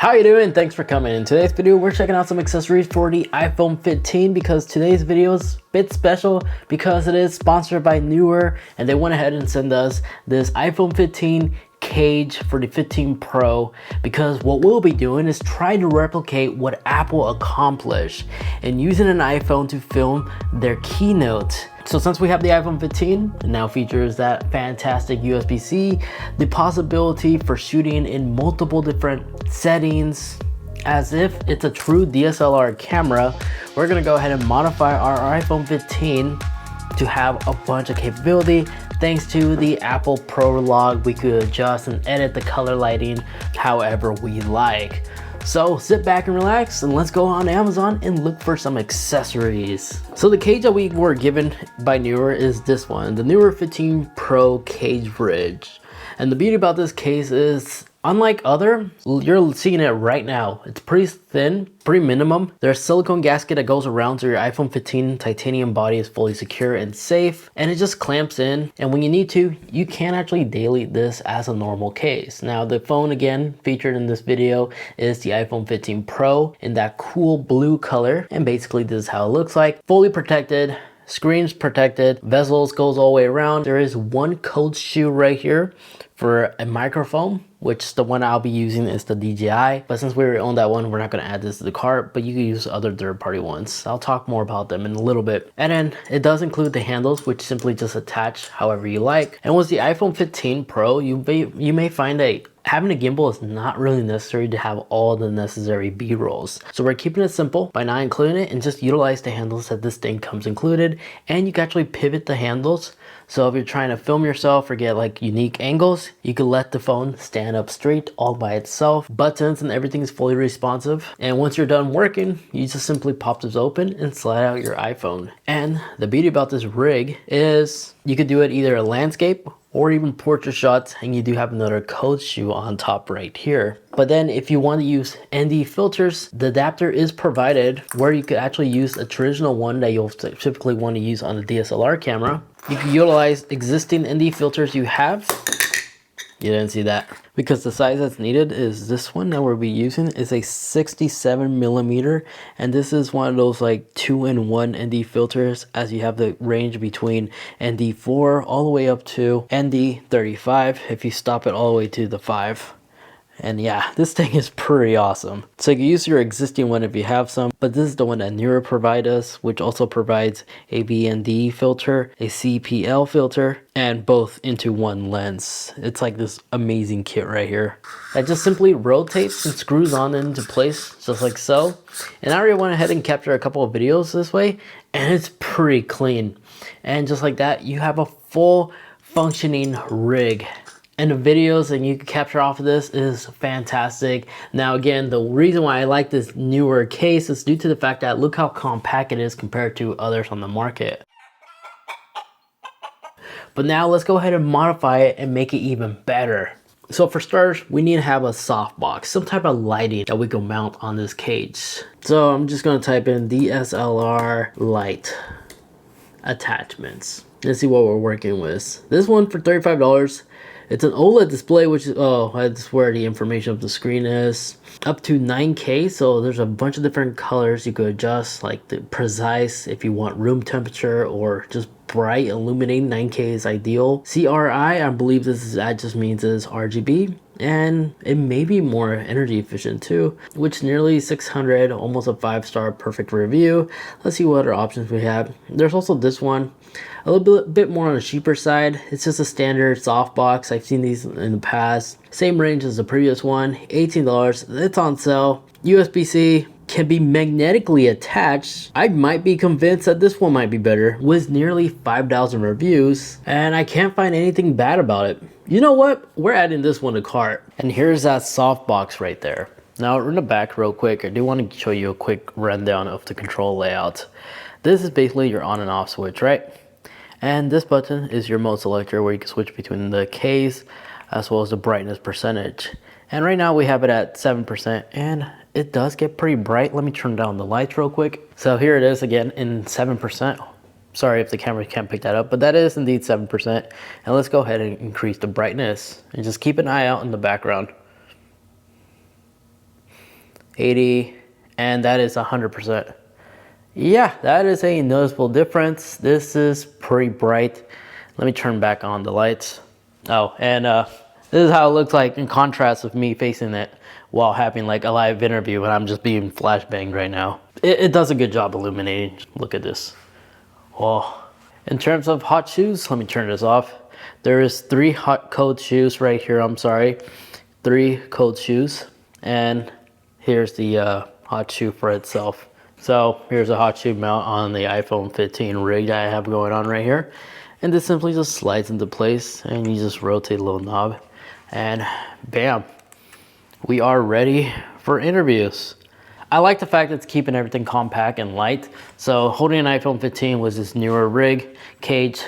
How you doing? Thanks for coming. In today's video, we're checking out some accessories for the iPhone 15 because today's video is a bit special because it is sponsored by Newer, and they went ahead and sent us this iPhone 15 cage for the 15 Pro because what we'll be doing is trying to replicate what Apple accomplished in using an iPhone to film their keynote. So since we have the iPhone 15, it now features that fantastic USB-C, the possibility for shooting in multiple different settings, as if it's a true DSLR camera. We're gonna go ahead and modify our iPhone 15 to have a bunch of capability. Thanks to the Apple Prologue, we could adjust and edit the color lighting however we like. So sit back and relax and let's go on Amazon and look for some accessories. So the cage that we were given by Newer is this one, the Newer 15 Pro Cage Bridge. And the beauty about this case is, unlike other, you're seeing it right now. It's pretty thin, pretty minimum. There's a silicone gasket that goes around so your iPhone 15 titanium body is fully secure and safe. And it just clamps in. And when you need to, you can actually daily this as a normal case. Now the phone again featured in this video is the iPhone 15 Pro in that cool blue color. And basically this is how it looks like. Fully protected. Screen's protected, bezels goes all the way around. There is one code shoe right here for a microphone, which the one I'll be using is the DJI. But since we already own that one, we're not gonna add this to the cart, but you can use other third-party ones. I'll talk more about them in a little bit. And then it does include the handles, which simply just attach however you like. And with the iPhone 15 Pro, you may find that having a gimbal is not really necessary to have all the necessary B-rolls. So we're keeping it simple by not including it and just utilize the handles that this thing comes included. And you can actually pivot the handles. So if you're trying to film yourself or get like unique angles, you can let the phone stand up straight all by itself. Buttons and everything is fully responsive. And once you're done working, you just simply pop this open and slide out your iPhone. And the beauty about this rig is you could do it either a landscape or even portrait shots, and you do have another code shoe on top right here. But then if you want to use ND filters, the adapter is provided where you could actually use a traditional one that you'll typically want to use on a DSLR camera. You can utilize existing ND filters you have. You didn't see that. Because the size that's needed is this one that we'll be using is a 67mm, and this is one of those like 2-in-1 ND filters, as you have the range between ND4 all the way up to ND35 if you stop it all the way to the 5. And yeah, this thing is pretty awesome. So you can use your existing one if you have some, but this is the one that Newer provide us, which also provides a BND filter, a CPL filter, and both into one lens. It's like this amazing kit right here that just simply rotates and screws on into place just like so. And I already went ahead and captured a couple of videos this way, and it's pretty clean. And just like that, you have a full functioning rig. And the videos that you can capture off of this is fantastic. Now again, the reason why I like this Newer case is due to the fact that look how compact it is compared to others on the market. But now let's go ahead and modify it and make it even better. So for starters, we need to have a softbox, some type of lighting that we can mount on this cage. So I'm just gonna type in DSLR light attachments. Let's see what we're working with. This one for $35. It's an OLED display, which is, oh, that's where the information of the screen is. Up to 9K, so there's a bunch of different colors you could adjust, like the precise if you want room temperature or just bright illuminating. 9K is ideal. CRI, I believe that just means is RGB. And it may be more energy efficient too, which nearly 600, almost a 5-star perfect review. Let's see what other options we have. There's also this one, a little bit more on the cheaper side. It's just a standard softbox. I've seen these in the past. Same range as the previous one, $18. It's on sale. USB-C. Can be magnetically attached. I might be convinced that this one might be better with nearly 5,000 reviews, and I can't find anything bad about it. You know what? We're adding this one to cart. And here's that softbox right there. Now in the back real quick, I do want to show you a quick rundown of the control layout. This is basically your on and off switch, right? And this button is your mode selector where you can switch between the Ks as well as the brightness percentage. And right now we have it at 7%, and it does get pretty bright. Let me turn down the lights real quick. So here it is again in 7%. Sorry if the camera can't pick that up, but that is indeed 7%. And let's go ahead and increase the brightness and just keep an eye out in the background. 80, and that is 100%. Yeah, that is a noticeable difference. This is pretty bright. Let me turn back on the lights. Oh, and this is how it looks like in contrast with me facing it while having like a live interview, and I'm just being flashbanged right now. It does a good job illuminating. Look at this. Oh. In terms of hot shoes, let me turn this off. There is 3 hot cold shoes right here. I'm sorry, 3 cold shoes, and here's the hot shoe for itself. So here's a hot shoe mount on the iPhone 15 rig that I have going on right here. And this simply just slides into place, and you just rotate a little knob, and bam, we are ready for interviews. I like the fact that it's keeping everything compact and light. So holding an iPhone 15 with this newer rig cage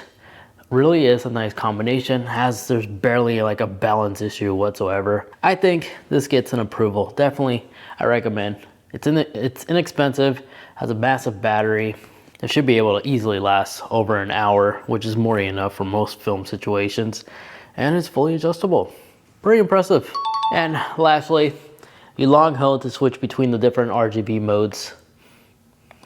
really is a nice combination, as there's barely like a balance issue whatsoever. I think this gets an approval. Definitely, I recommend. It's inexpensive, has a massive battery. It should be able to easily last over an hour, which is more than enough for most film situations. And it's fully adjustable. Pretty impressive. And lastly, you long hold to switch between the different RGB modes.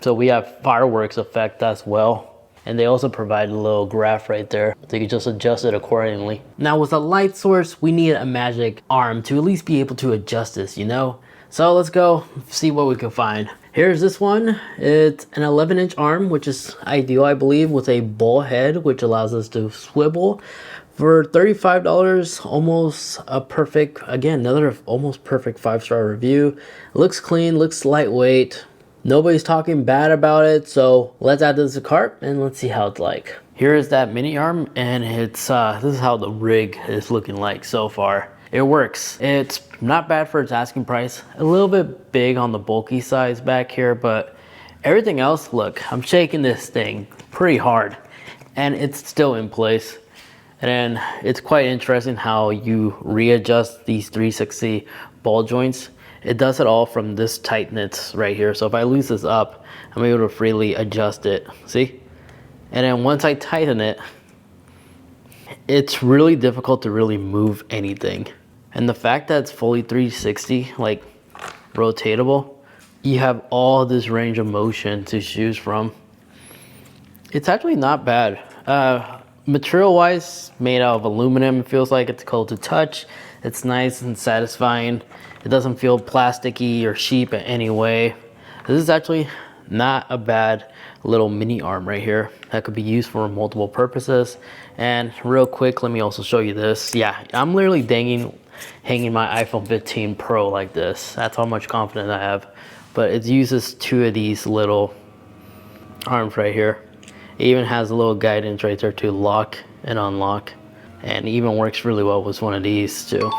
So we have fireworks effect as well. And they also provide a little graph right there, so you can just adjust it accordingly. Now with a light source, we need a magic arm to at least be able to adjust this, you know? So let's go see what we can find. Here's this one. It's an 11-inch arm, which is ideal, I believe, with a ball head, which allows us to swivel. For $35, almost a perfect, again, another almost perfect 5-star review. Looks clean, looks lightweight. Nobody's talking bad about it, so let's add this to the cart and let's see how it's like. Here is that mini arm, and it's this is how the rig is looking like so far. It works. It's not bad for its asking price. A little bit big on the bulky size back here, but everything else, look, I'm shaking this thing pretty hard and it's still in place. And it's quite interesting how you readjust these 360 ball joints. It does it all from this tightness right here. So if I loose this up, I'm able to freely adjust it, see? And then once I tighten it, it's really difficult to really move anything. And the fact that it's fully 360, like rotatable, you have all this range of motion to choose from. It's actually not bad. Material wise, made out of aluminum. It feels like it's cold to touch. It's nice and satisfying. It doesn't feel plasticky or cheap in any way. This is actually not a bad little mini arm right here that could be used for multiple purposes. And real quick, let me also show you this. Yeah, I'm literally hanging my iPhone 15 Pro like this. That's how much confidence I have. But it uses 2 of these little arms right here. It even has a little guidance right there to lock and unlock, and even works really well with one of these too.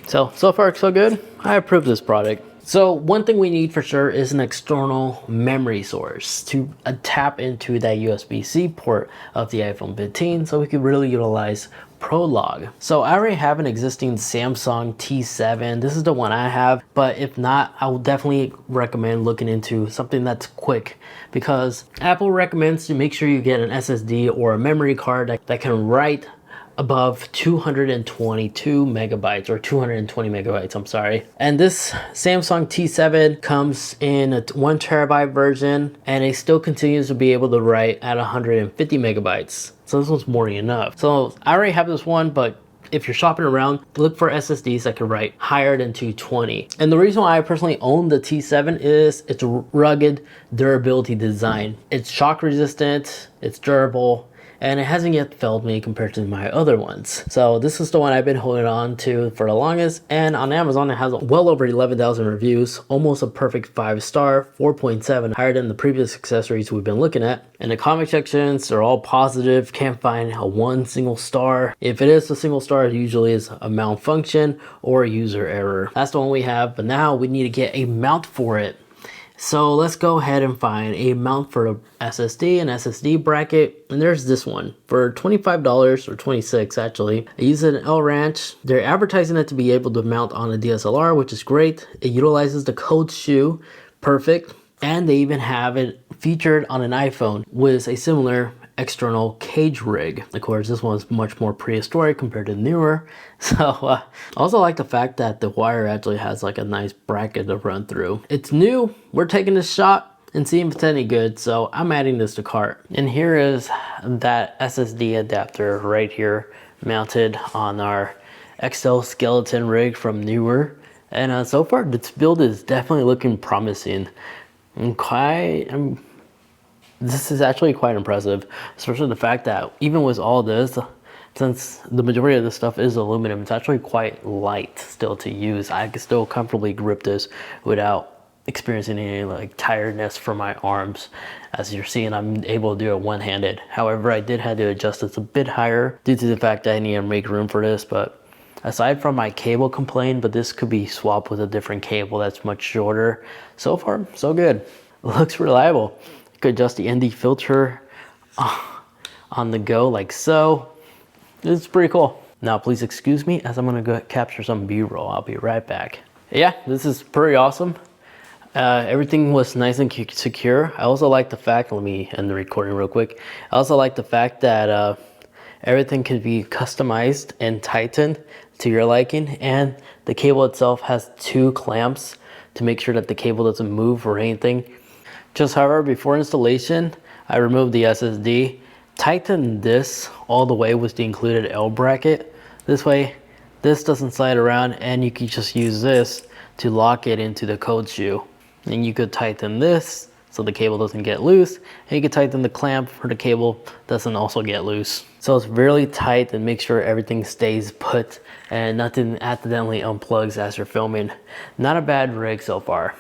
So far so good. I approve this product. So one thing we need for sure is an external memory source to tap into that USB-C port of the iPhone 15 so we could really utilize Prolog. So I already have an existing Samsung T7. This is the one I have, but if not, I will definitely recommend looking into something that's quick, because Apple recommends to make sure you get an SSD or a memory card that can write above 222 megabytes or 220 megabytes, I'm sorry. And this Samsung T7 comes in a 1 terabyte version, and it still continues to be able to write at 150 megabytes. So this one's more than enough. So I already have this one, but if you're shopping around, look for SSDs that can write higher than 220. And the reason why I personally own the T7 is its rugged durability design. It's shock resistant, it's durable, and it hasn't yet failed me compared to my other ones. So this is the one I've been holding on to for the longest, and on Amazon it has well over 11,000 reviews, almost a perfect 5-star, 4.7, higher than the previous accessories we've been looking at. And the comment sections are all positive, can't find a 1 single star. If it is a single star, it usually is a malfunction or a user error. That's the one we have, but now we need to get a mount for it. So let's go ahead and find a mount for the SSD, an SSD bracket, and there's this one for $25 or $26 actually. I use it in L Ranch. They're advertising it to be able to mount on a DSLR, which is great. It utilizes the code shoe, perfect, and they even have it featured on an iPhone with a similar external cage rig. Of course, this one's much more prehistoric compared to newer. So I also like the fact that the wire actually has like a nice bracket to run through. It's new. We're taking a shot and seeing if it's any good. So I'm adding this to cart. And here is that SSD adapter right here mounted on our exoskeleton rig from newer. And so far this build is definitely looking promising. This is actually quite impressive, especially the fact that even with all this, since the majority of this stuff is aluminum, it's actually quite light still to use. I can still comfortably grip this without experiencing any like tiredness from my arms. As you're seeing, I'm able to do it one-handed. However, I did have to adjust this a bit higher due to the fact that I need to make room for this. But aside from my cable complaint, but this could be swapped with a different cable that's much shorter. So far, so good. Looks reliable. You could adjust the ND filter on the go like so. It's pretty cool. Now please excuse me as I'm gonna go capture some B-roll. I'll be right back. Yeah, this is pretty awesome. Everything was nice and secure. I also like the fact, let me end the recording real quick. I also like the fact that everything can be customized and tightened to your liking, and the cable itself has 2 clamps to make sure that the cable doesn't move or anything. Just however, before installation, I removed the SSD, tightened this all the way with the included L bracket. This way, this doesn't slide around, and you can just use this to lock it into the code shoe. And you could tighten this so the cable doesn't get loose, and you could tighten the clamp for the cable doesn't also get loose. So it's really tight and make sure everything stays put and nothing accidentally unplugs as you're filming. Not a bad rig so far.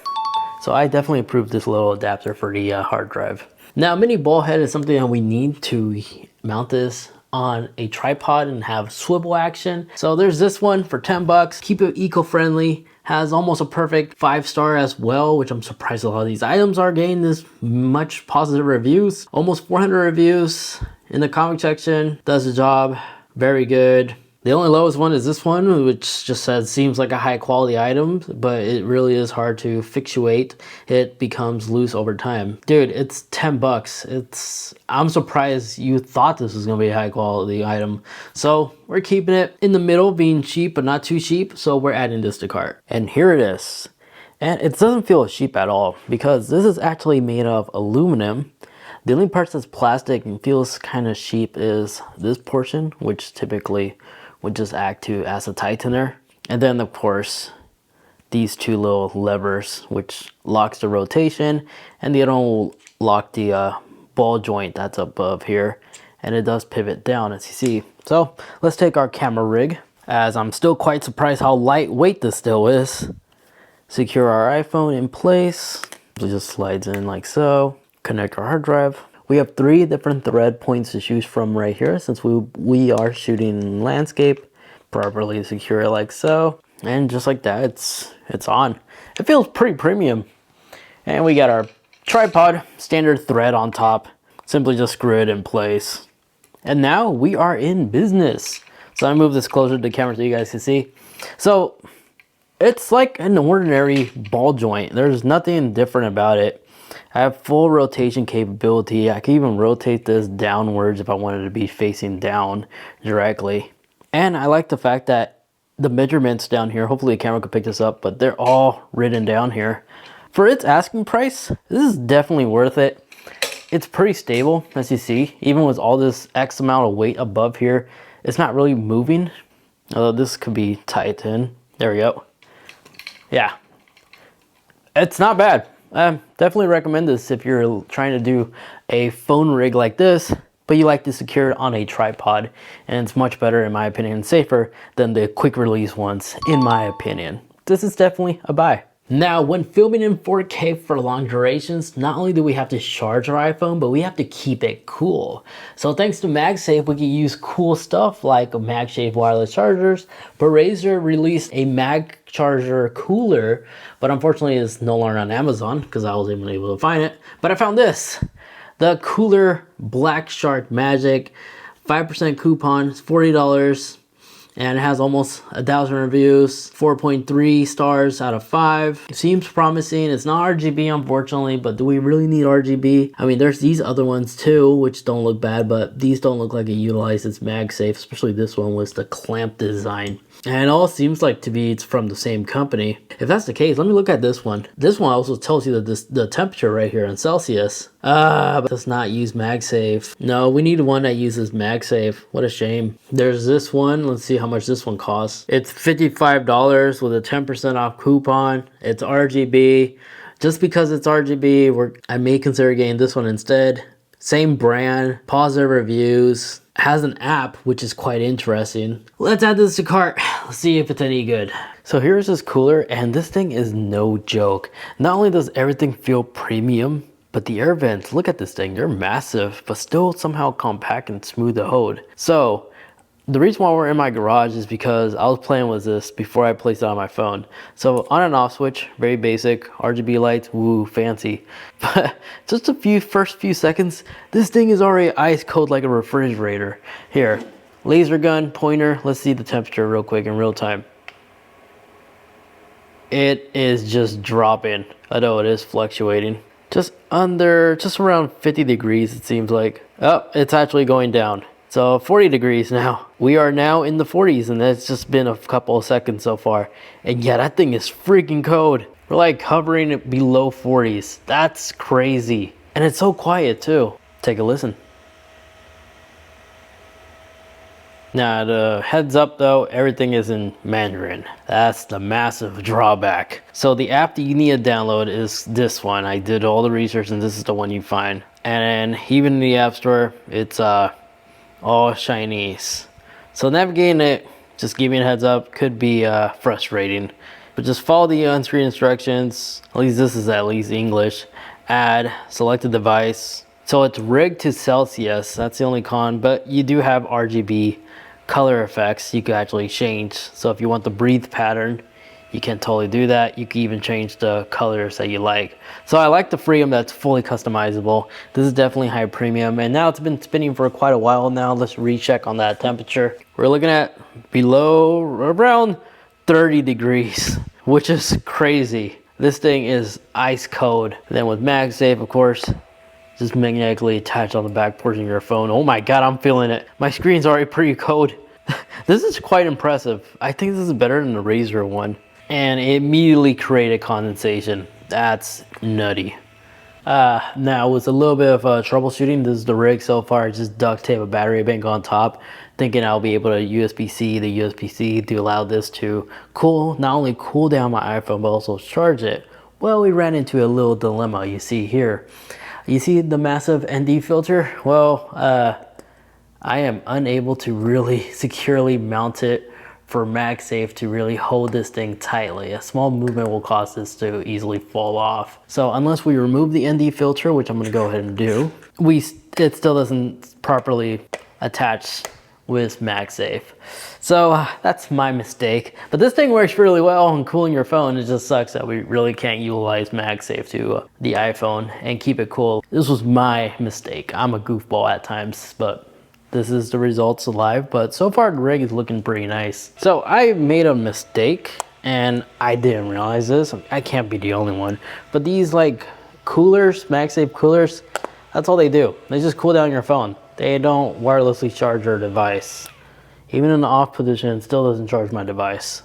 So I definitely approve this little adapter for the hard drive. Now, mini ball head is something that we need to mount this on a tripod and have swivel action. So there's this one for 10 bucks. Keep it eco-friendly. Has almost a perfect 5-star as well, which I'm surprised a lot of these items are getting this much positive reviews. Almost 400 reviews in the comment section. Does the job. Very good. The only lowest one is this one, which just says seems like a high quality item, but it really is hard to fluctuate. It becomes loose over time. Dude, it's 10 bucks. I'm surprised you thought this was gonna be a high quality item. So we're keeping it in the middle, being cheap, but not too cheap. So we're adding this to cart. And here it is. And it doesn't feel cheap at all because this is actually made of aluminum. The only part that's plastic and feels kind of cheap is this portion, which typically would just act as a tightener. And then of course, these 2 little levers, which locks the rotation, and the other one will lock the ball joint that's above here. And it does pivot down, as you see. So let's take our camera rig, as I'm still quite surprised how lightweight this still is. Secure our iPhone in place. It just slides in like so. Connect our hard drive. We have 3 different thread points to choose from right here, since we are shooting landscape. Properly secure it like so, and just like that, it's on. It feels pretty premium. And we got our tripod, standard thread on top. Simply just screw it in place. And now we are in business. So I move this closer to the camera so you guys can see. So it's like an ordinary ball joint. There's nothing different about it. I have full rotation capability. I can even rotate this downwards if I wanted to be facing down directly. And I like the fact that the measurements down here, hopefully the camera could pick this up, but they're all written down here. For its asking price, this is definitely worth it. It's pretty stable, as you see. Even with all this X amount of weight above here, it's not really moving. Although this could be tightened. There we go. Yeah, it's not bad. Definitely recommend this if you're trying to do a phone rig like this, but you like to secure it on a tripod, and it's much better, in my opinion, and safer than the quick release ones, in my opinion. This is definitely a buy. Now, when filming in 4K for long durations, not only do we have to charge our iPhone, but we have to keep it cool. So thanks to MagSafe, we can use cool stuff like MagSafe wireless chargers, but Razer released a Mag Charger cooler, but unfortunately it's no longer on Amazon because I wasn't even able to find it. But I found this, the Cooler Black Shark Magic, 5% coupon, it's $40. and it has almost 1,000 reviews, 4.3 stars out of 5. It seems promising. It's not RGB, unfortunately, but do we really need RGB? I mean, there's these other ones too, which don't look bad, but these don't look like it utilizes MagSafe, especially this one with the clamp design. And it all seems like to be it's from the same company. If that's the case, let me look at this one. This one also tells you the temperature right here in Celsius. But does not use MagSafe. No, we need one that uses MagSafe. What a shame. There's this one. Let's see how much this one costs. It's $55 with a 10% off coupon. It's RGB. Just because it's RGB, I may consider getting this one instead. Same brand, positive reviews, has an app, which is quite interesting. Let's add this to cart. Let's see if it's any good. So here's this cooler, and this thing is no joke. Not only does everything feel premium, but the air vents, look at this thing, they're massive, but still somehow compact and smooth to hold. So the reason why we're in my garage is because I was playing with this before I placed it on my phone. So on and off switch, very basic, RGB lights, woo, fancy. But just first few seconds, this thing is already ice cold like a refrigerator. Here, laser gun, pointer, let's see the temperature real quick in real time. It is just dropping. I know it is fluctuating. Just around 50 degrees it seems like. Oh, it's actually going down. So 40 degrees now. We are now in the 40s and it's just been a couple of seconds so far. And yeah, that thing is freaking cold. We're like hovering at below 40s. That's crazy. And it's so quiet too. Take a listen. Now the heads up though, everything is in Mandarin. That's the massive drawback. So the app that you need to download is this one. I did all the research and this is the one you find. And even in the App Store, it's all Chinese. So navigating it, just giving a heads up, could be frustrating. But just follow the on-screen instructions. At least this is at least English. Add, select a device. So it's rigged to Celsius, that's the only con, but you do have RGB color effects you can actually change. So if you want the breathe pattern, you can totally do that. You can even change the colors that you like. So I like the freedom that's fully customizable. This is definitely high premium, and now it's been spinning for quite a while now. Let's recheck on that temperature. We're looking at below around 30 degrees, which is crazy. This thing is ice cold. Then with MagSafe, of course, just magnetically attached on the back portion of your phone. Oh my God, I'm feeling it. My screen's already pretty cold. This is quite impressive. I think this is better than the Razer one. And it immediately created condensation. That's nutty. Now with a little bit of troubleshooting, this is the rig so far. Just duct tape a battery bank on top, thinking I'll be able to USB-C the USB-C to allow this to not only cool down my iPhone, but also charge it. Well, we ran into a little dilemma you see here. You see the massive ND filter? Well, I am unable to really securely mount it for MagSafe to really hold this thing tightly. A small movement will cause this to easily fall off. So unless we remove the ND filter, which I'm gonna go ahead and do, it still doesn't properly attach with MagSafe. So that's my mistake. But this thing works really well on cooling your phone. It just sucks that we really can't utilize MagSafe to the iPhone and keep it cool. This was my mistake. I'm a goofball at times, but this is the results live. But so far the rig is looking pretty nice. So I made a mistake and I didn't realize this. I can't be the only one. But these like coolers, MagSafe coolers, that's all they do. They just cool down your phone. They don't wirelessly charge your device. Even in the off position, it still doesn't charge my device.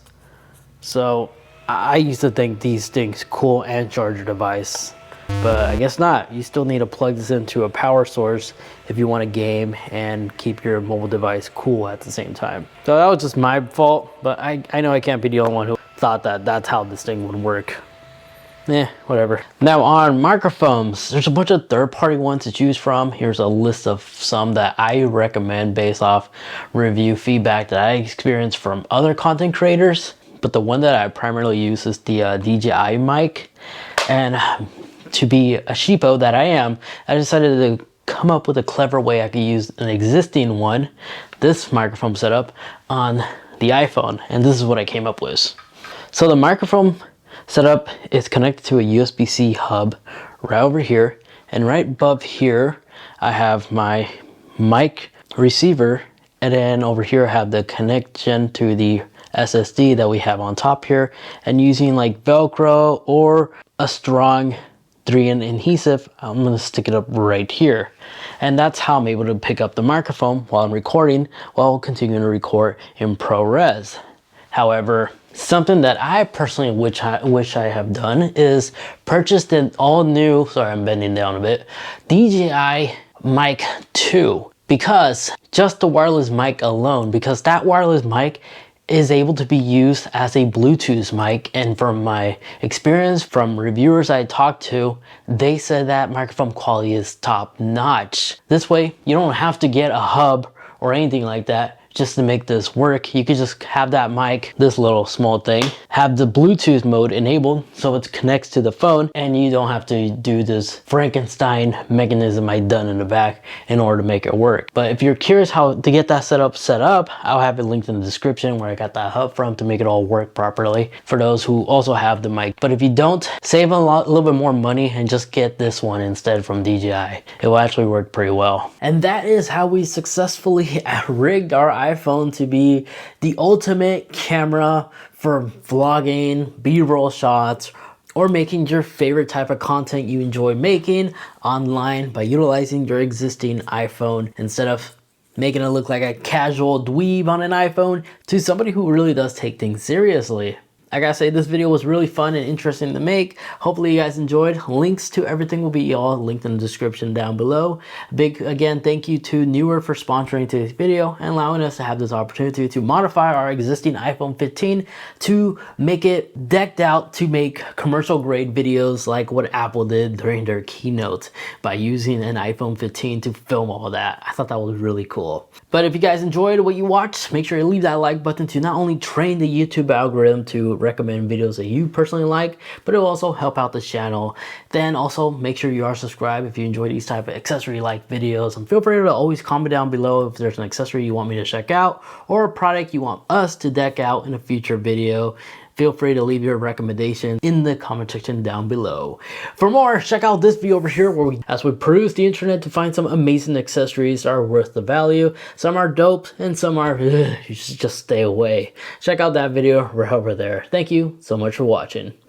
So I used to think these things cool and charge your device, but I guess not. You still need to plug this into a power source if you want to game and keep your mobile device cool at the same time. So that was just my fault, but I know I can't be the only one who thought that that's how this thing would work. Whatever. Now on microphones, there's a bunch of third-party ones to choose from. Here's a list of some that I recommend based off review feedback that I experienced from other content creators. But the one that I primarily use is the DJI mic. And to be a sheepo that I am, I decided to come up with a clever way I could use an existing one, this microphone setup, on the iPhone. And this is what I came up with. So the microphone setup is connected to a USB-C hub right over here, and right above here I have my mic receiver And then over here I have the connection to the SSD that we have on top here, and using like Velcro or a strong 3M adhesive, I'm gonna stick it up right here. And that's how I'm able to pick up the microphone while I'm recording, while continuing to record in ProRes. However, something that I personally wish I have done is purchased an all new, sorry I'm bending down a bit, DJI Mic 2. Because just the wireless mic alone, because that wireless mic is able to be used as a Bluetooth mic, and from my experience from reviewers I talked to, they said that microphone quality is top notch. This way you don't have to get a hub or anything like that just to make this work. You could just have that mic, this little small thing, have the Bluetooth mode enabled so it connects to the phone, and you don't have to do this Frankenstein mechanism I done in the back in order to make it work. But if you're curious how to get that set up, I'll have it linked in the description where I got that hub from to make it all work properly for those who also have the mic. But if you don't, save a little bit more money and just get this one instead from DJI. It will actually work pretty well. And that is how we successfully rigged our iPhone to be the ultimate camera for vlogging, B-roll shots, or making your favorite type of content you enjoy making online by utilizing your existing iPhone instead of making it look like a casual dweeb on an iPhone to somebody who really does take things seriously. I gotta say, this video was really fun and interesting to make. Hopefully you guys enjoyed. Links to everything will be all linked in the description down below. Big, again, thank you to Newer for sponsoring today's video and allowing us to have this opportunity to modify our existing iPhone 15 to make it decked out to make commercial grade videos like what Apple did during their keynote by using an iPhone 15 to film all that. I thought that was really cool. But if you guys enjoyed what you watched, make sure you leave that like button to not only train the YouTube algorithm to recommend videos that you personally like, but it will also help out the channel. Then also make sure you are subscribed if you enjoy these type of accessory like videos, and feel free to always comment down below if there's an accessory you want me to check out or a product you want us to deck out in a future video. Feel free to leave your recommendation in the comment section down below. For more, check out this video over here where we peruse the internet to find some amazing accessories that are worth the value. Some are dope and some are, you should just stay away. Check out that video right over there. Thank you so much for watching.